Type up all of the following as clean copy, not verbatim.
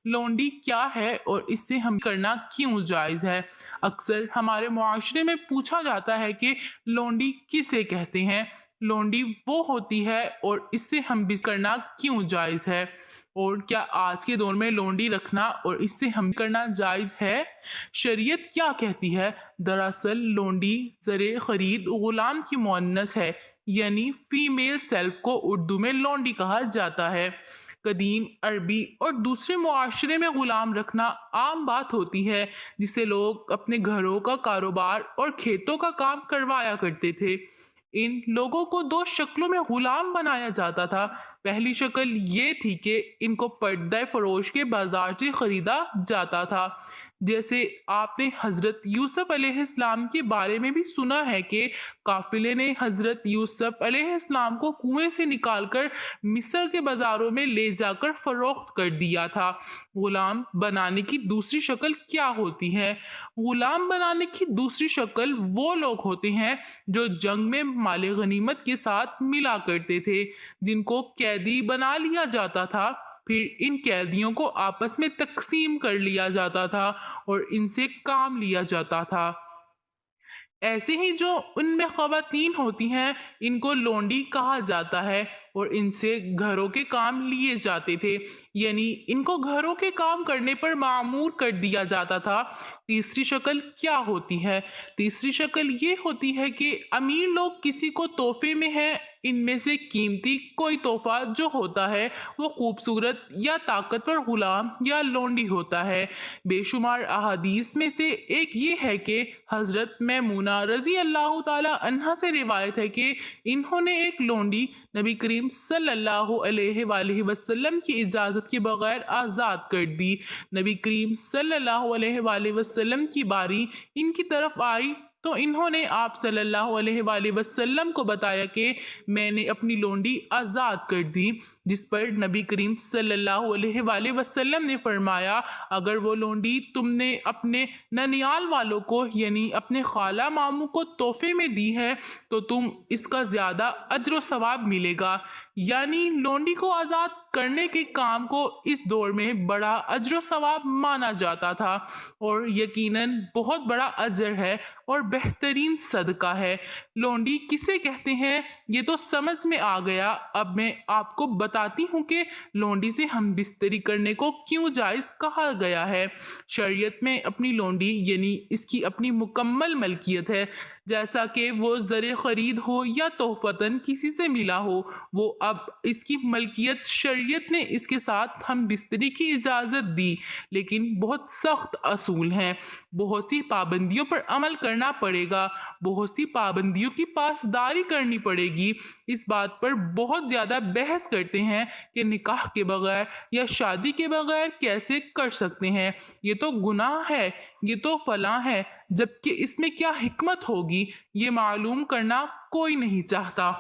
لونڈی کیا ہے اور اس سے ہم کرنا کیوں جائز ہے۔ اکثر ہمارے معاشرے میں پوچھا جاتا ہے کہ لونڈی کسے کہتے ہیں، لونڈی وہ ہوتی ہے اور اس سے ہم بھی کرنا کیوں جائز ہے، اور کیا آج کے دور میں لونڈی رکھنا اور اس سے ہم کرنا جائز ہے؟ شریعت کیا کہتی ہے؟ دراصل لونڈی زرِ خرید غلام کی مؤنث ہے، یعنی فیمیل سیلف کو اردو میں لونڈی کہا جاتا ہے۔ قدیم عربی اور دوسرے معاشرے میں غلام رکھنا عام بات ہوتی ہے، جس سے لوگ اپنے گھروں کا کاروبار اور کھیتوں کا کام کروایا کرتے تھے۔ ان لوگوں کو دو شکلوں میں غلام بنایا جاتا تھا۔ پہلی شکل یہ تھی کہ ان کو پردہ فروش کے بازار سے خریدا جاتا تھا، جیسے آپ نے حضرت یوسف علیہ السلام کے بارے میں بھی سنا ہے کہ قافلے نے حضرت یوسف علیہ السلام کو کنویں سے نکال کر مصر کے بازاروں میں لے جا کر فروخت کر دیا تھا۔ غلام بنانے کی دوسری شکل کیا ہوتی ہے؟ غلام بنانے کی دوسری شکل وہ لوگ ہوتے ہیں جو جنگ میں مال غنیمت کے ساتھ ملا کرتے تھے، جن کو قیدی بنا لیا جاتا تھا، پھر ان قیدیوں کو آپس میں تقسیم کر لیا جاتا تھا اور ان سے کام لیا جاتا تھا۔ ایسے ہی جو ان میں خواتین ہوتی ہیں ان کو لونڈی کہا جاتا ہے اور ان سے گھروں کے کام لیے جاتے تھے، یعنی ان کو گھروں کے کام کرنے پر معمور کر دیا جاتا تھا۔ تیسری شکل کیا ہوتی ہے؟ تیسری شکل یہ ہوتی ہے کہ امیر لوگ کسی کو تحفے میں ہیں، ان میں سے قیمتی کوئی تحفہ جو ہوتا ہے وہ خوبصورت یا طاقتور غلام یا لونڈی ہوتا ہے۔ بے شمار احادیث میں سے ایک یہ ہے کہ حضرت میمونہ رضی اللہ تعالی عنہا سے روایت ہے کہ انہوں نے ایک لونڈی نبی کریم صلی اللہ علیہ وآلہ وسلم کی اجازت کے بغیر آزاد کر دی۔ نبی کریم صلی اللہ علیہ وآلہ وسلم کی باری ان کی طرف آئی تو انہوں نے آپ صلی اللہ علیہ وآلہ وسلم کو بتایا کہ میں نے اپنی لونڈی آزاد کر دی، جس پر نبی کریم صلی اللہ علیہ وآلہ وسلم نے فرمایا اگر وہ لونڈی تم نے اپنے ننیال والوں کو یعنی اپنے خالہ ماموں کو تحفے میں دی ہے تو تم اس کا زیادہ اجر و ثواب ملے گا۔ یعنی لونڈی کو آزاد کرنے کے کام کو اس دور میں بڑا اجر و ثواب مانا جاتا تھا اور یقیناً بہت بڑا اجر ہے اور بہترین صدقہ ہے۔ لونڈی کسے کہتے ہیں یہ تو سمجھ میں آ گیا، اب میں آپ کو بتاتی ہوں کہ لونڈی سے ہم بستری کرنے کو کیوں جائز کہا گیا ہے۔ شریعت میں اپنی لونڈی یعنی اس کی اپنی مکمل ملکیت ہے، جیسا کہ وہ زر خرید ہو یا تحفتاً کسی سے ملا ہو، وہ اب اس کی ملکیت شریعت نے اس کے ساتھ ہم بستری کی اجازت دی، لیکن بہت سخت اصول ہیں، بہت سی پابندیوں پر عمل کرنا پڑے گا، بہت سی پابندیوں کی پاسداری کرنی پڑے گی۔ اس بات پر بہت زیادہ بحث کرتے ہیں کہ نکاح کے بغیر یا شادی کے بغیر کیسے کر سکتے ہیں، یہ تو گناہ ہے، یہ تو فلاں ہے، جبکہ اس میں کیا حکمت ہوگی یہ معلوم کرنا کوئی نہیں چاہتا۔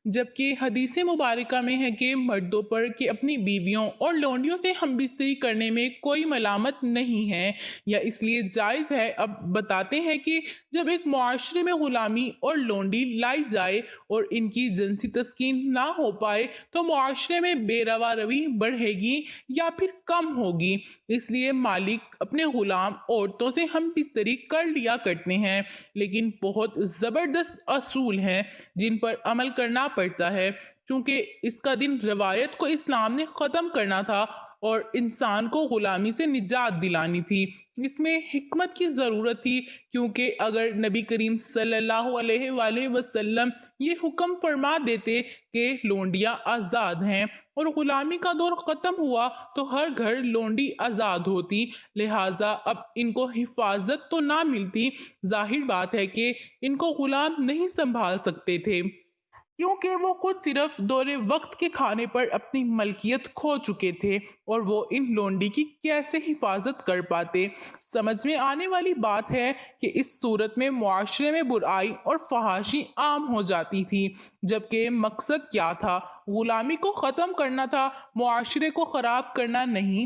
جبکہ حدیث مبارکہ میں ہے کہ مردوں پر کہ اپنی بیویوں اور لونڈیوں سے ہم بستری کرنے میں کوئی ملامت نہیں ہے یا اس لیے جائز ہے۔ اب بتاتے ہیں کہ جب ایک معاشرے میں غلامی اور لونڈی لائی جائے اور ان کی جنسی تسکین نہ ہو پائے تو معاشرے میں بے روا روی بڑھے گی یا پھر کم ہوگی، اس لیے مالک اپنے غلام عورتوں سے ہم بستری کر لیا کرتے ہیں، لیکن بہت زبردست اصول ہیں جن پر عمل کرنا پڑتا ہے، چونکہ اس کا دن روایت کو اسلام نے ختم کرنا تھا اور انسان کو غلامی سے نجات دلانی تھی۔ اس میں حکمت کی ضرورت تھی، کیونکہ اگر نبی کریم صلی اللہ علیہ وآلہ وسلم یہ حکم فرما دیتے کہ لونڈیاں آزاد ہیں اور غلامی کا دور ختم ہوا تو ہر گھر لونڈی آزاد ہوتی، لہٰذا اب ان کو حفاظت تو نہ ملتی، ظاہر بات ہے کہ ان کو غلام نہیں سنبھال سکتے تھے، کیونکہ وہ خود صرف دور وقت کے کھانے پر اپنی ملکیت کھو چکے تھے اور وہ ان لونڈی کی کیسے حفاظت کر پاتے۔ سمجھ میں آنے والی بات ہے کہ اس صورت میں معاشرے میں برائی اور فحاشی عام ہو جاتی تھی، جبکہ مقصد کیا تھا؟ غلامی کو ختم کرنا تھا، معاشرے کو خراب کرنا نہیں۔